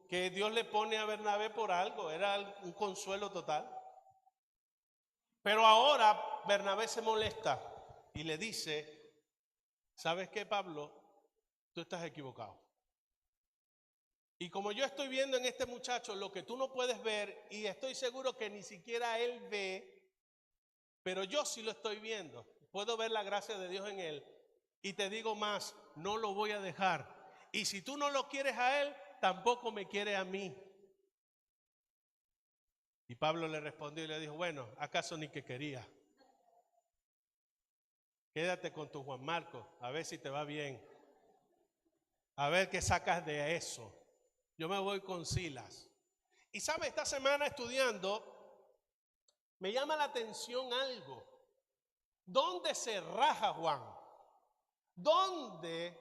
que Dios le pone a Bernabé por algo. Era un consuelo total. Pero ahora Bernabé se molesta y le dice, ¿sabes qué, Pablo? Tú estás equivocado. Y como yo estoy viendo en este muchacho lo que tú no puedes ver, y estoy seguro que ni siquiera él ve, pero yo sí lo estoy viendo. Puedo ver la gracia de Dios en él. Y te digo más, no lo voy a dejar. Y si tú no lo quieres a él, tampoco me quiere a mí. Y Pablo le respondió y le dijo, bueno, ¿acaso ni que quería? Quédate con tu Juan Marcos, a ver si te va bien. A ver qué sacas de eso. Yo me voy con Silas. Y sabe, esta semana estudiando, me llama la atención algo. ¿Dónde se raja Juan? ¿Dónde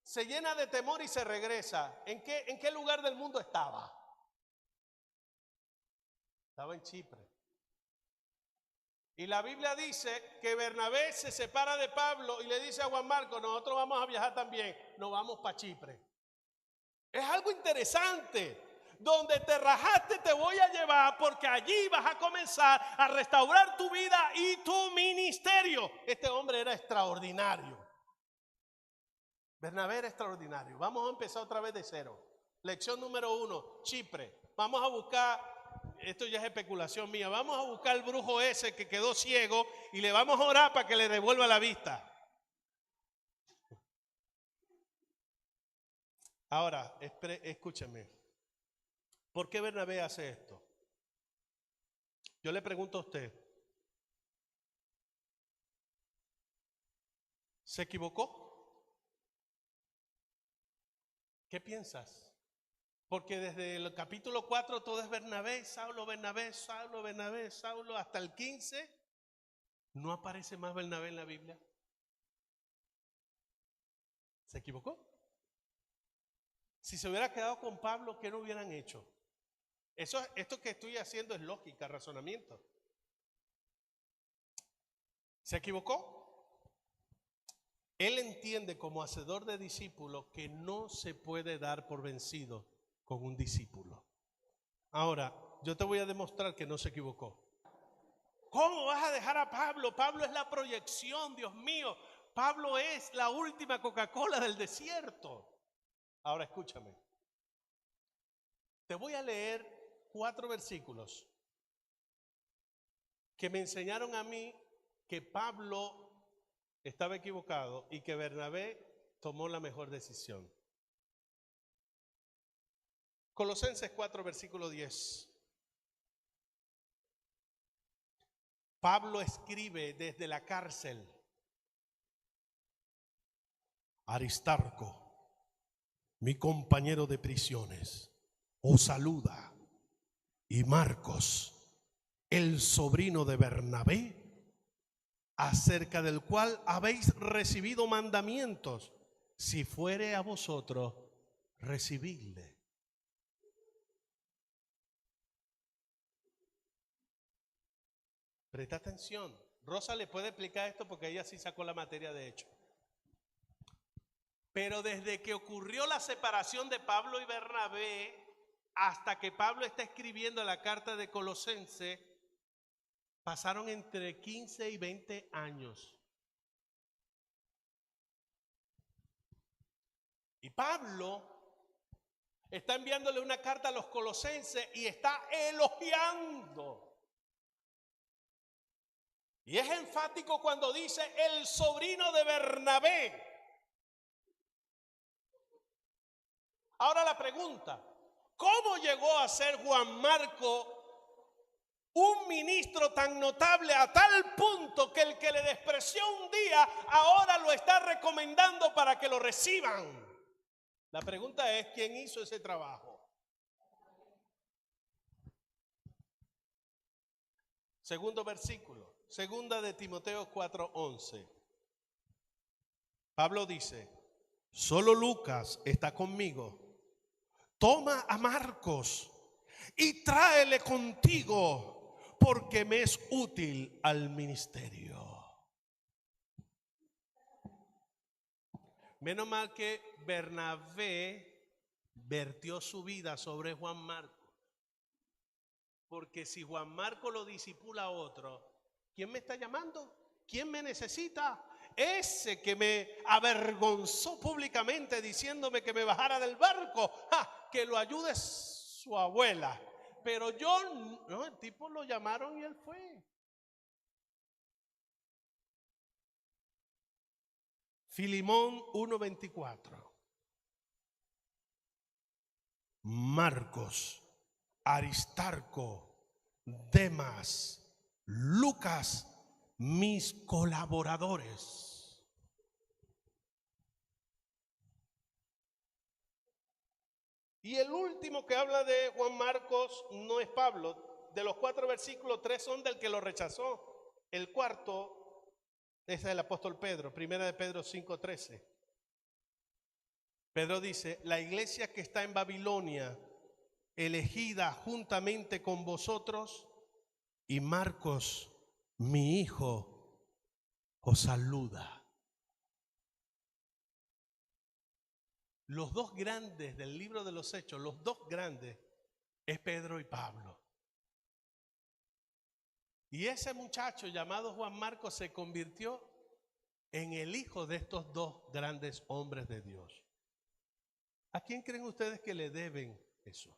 se llena de temor y se regresa? ¿En qué lugar del mundo estaba? Estaba en Chipre. Y la Biblia dice que Bernabé se separa de Pablo y le dice a Juan Marcos, nosotros vamos a viajar también, nos vamos para Chipre. Es algo interesante. Donde te rajaste te voy a llevar, porque allí vas a comenzar a restaurar tu vida y tu ministerio. Este hombre era extraordinario. Bernabé era extraordinario. Vamos a empezar otra vez de cero. Lección número 1, Chipre. Vamos a buscar, esto ya es especulación mía, vamos a buscar el brujo ese que quedó ciego y le vamos a orar para que le devuelva la vista. Ahora, escúcheme. ¿Por qué Bernabé hace esto? Yo le pregunto a usted, ¿se equivocó? ¿Qué piensas? Porque desde el capítulo 4 todo es Bernabé, Saulo, Bernabé, Saulo, Bernabé, Saulo, hasta el 15, no aparece más Bernabé en la Biblia. ¿Se equivocó? Si se hubiera quedado con Pablo, ¿qué no hubieran hecho? Esto que estoy haciendo es lógica, razonamiento. ¿Se equivocó? Él entiende como hacedor de discípulos que no se puede dar por vencido con un discípulo. Ahora, yo te voy a demostrar que no se equivocó. ¿Cómo vas a dejar a Pablo? Pablo es la proyección, Dios mío. Pablo es la última Coca-Cola del desierto. Ahora escúchame. Te voy a leer 4 versículos que me enseñaron a mí que Pablo estaba equivocado y que Bernabé tomó la mejor decisión. Colosenses 4, versículo 10. Pablo escribe desde la cárcel. Aristarco, mi compañero de prisiones, os saluda. Y Marcos, el sobrino de Bernabé, acerca del cual habéis recibido mandamientos, si fuere a vosotros, recibidle. Presta atención. Rosa le puede explicar esto porque ella sí sacó la materia de hecho. Pero desde que ocurrió la separación de Pablo y Bernabé, hasta que Pablo está escribiendo la carta de Colosenses, pasaron entre 15 y 20 años. Y Pablo está enviándole una carta a los colosenses y está elogiando. Y es enfático cuando dice el sobrino de Bernabé. Ahora la pregunta, ¿cómo llegó a ser Juan Marco un ministro tan notable a tal punto que el que le despreció un día ahora lo está recomendando para que lo reciban? La pregunta es, ¿quién hizo ese trabajo? Segundo versículo, segunda de Timoteo 4:11. Pablo dice, solo Lucas está conmigo. Toma a Marcos y tráele contigo, porque me es útil al ministerio. Menos mal que Bernabé vertió su vida sobre Juan Marcos. Porque si Juan Marcos lo disipula a otro, ¿quién me está llamando? ¿Quién me necesita? Ese que me avergonzó públicamente diciéndome que me bajara del barco, que lo ayude su abuela. Pero yo, no, el tipo lo llamaron y él fue. Filimón 1:24. Marcos, Aristarco, Demas, Lucas, mis colaboradores. Y el último que habla de Juan Marcos no es Pablo. De los 4 versículos, 3 son del que lo rechazó. El cuarto es el apóstol Pedro, primera de Pedro 5:13. Pedro dice, la iglesia que está en Babilonia, elegida juntamente con vosotros, y Marcos, mi hijo, os saluda. Los dos grandes del libro de los Hechos, los dos grandes, es Pedro y Pablo. Y ese muchacho llamado Juan Marcos se convirtió en el hijo de estos dos grandes hombres de Dios. ¿A quién creen ustedes que le deben eso?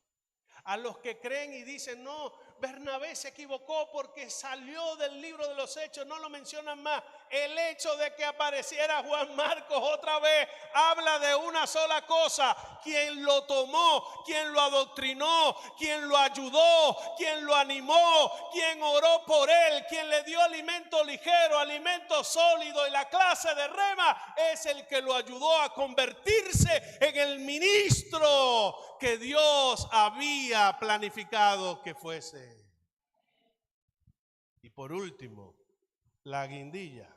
A los que creen y dicen, no, Bernabé se equivocó porque salió del libro de los Hechos, no lo mencionan más. El hecho de que apareciera Juan Marcos otra vez habla de una sola cosa: quien lo tomó, quien lo adoctrinó, quien lo ayudó, quien lo animó, quien oró por él, quien le dio alimento ligero, alimento sólido y la clase de rema, es el que lo ayudó a convertirse en el ministro que Dios había planificado que fuese. Y por último, la guindilla.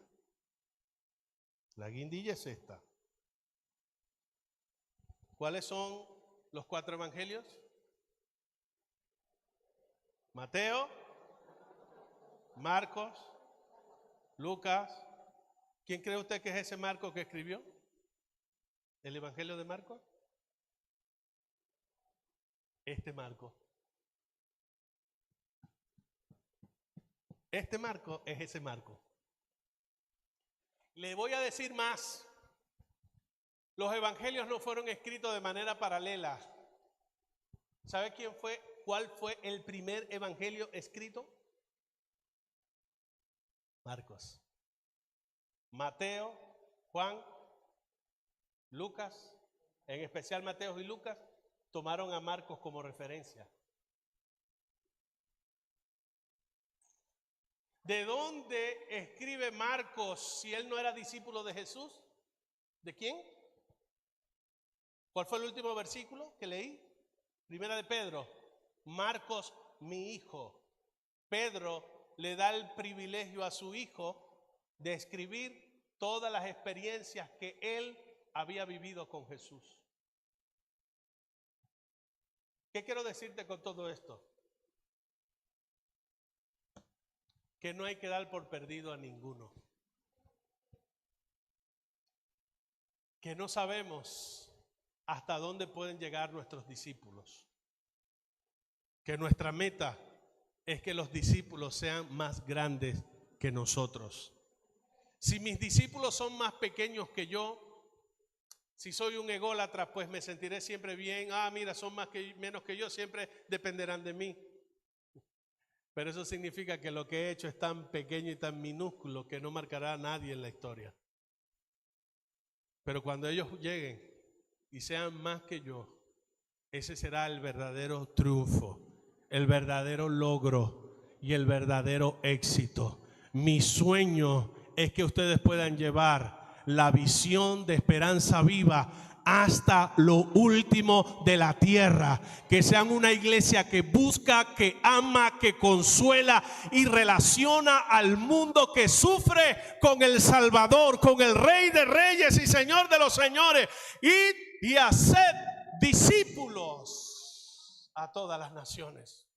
La guindilla es esta. ¿Cuáles son los 4 evangelios? Mateo, Marcos, Lucas. ¿Quién cree usted que es ese Marcos que escribió el evangelio de Marcos? Este Marcos. Este Marcos es ese Marcos. Le voy a decir más. Los evangelios no fueron escritos de manera paralela. ¿Sabe cuál fue el primer evangelio escrito? Marcos. Mateo, Juan, Lucas, en especial Mateo y Lucas, tomaron a Marcos como referencia. ¿De dónde escribe Marcos si él no era discípulo de Jesús? ¿De quién? ¿Cuál fue el último versículo que leí? Primera de Pedro. Marcos, mi hijo. Pedro le da el privilegio a su hijo de escribir todas las experiencias que él había vivido con Jesús. ¿Qué quiero decirte con todo esto? Que no hay que dar por perdido a ninguno. Que no sabemos hasta dónde pueden llegar nuestros discípulos. Que nuestra meta es que los discípulos sean más grandes que nosotros. Si mis discípulos son más pequeños que yo, si soy un ególatra, pues me sentiré siempre bien. Mira, son menos que yo, siempre dependerán de mí. Pero eso significa que lo que he hecho es tan pequeño y tan minúsculo que no marcará a nadie en la historia. Pero cuando ellos lleguen y sean más que yo, ese será el verdadero triunfo, el verdadero logro y el verdadero éxito. Mi sueño es que ustedes puedan llevar la visión de Esperanza Viva hasta lo último de la tierra, que sean una iglesia que busca, que ama, que consuela y relaciona al mundo que sufre con el Salvador, con el Rey de Reyes y Señor de los Señores. Id y haced discípulos a todas las naciones.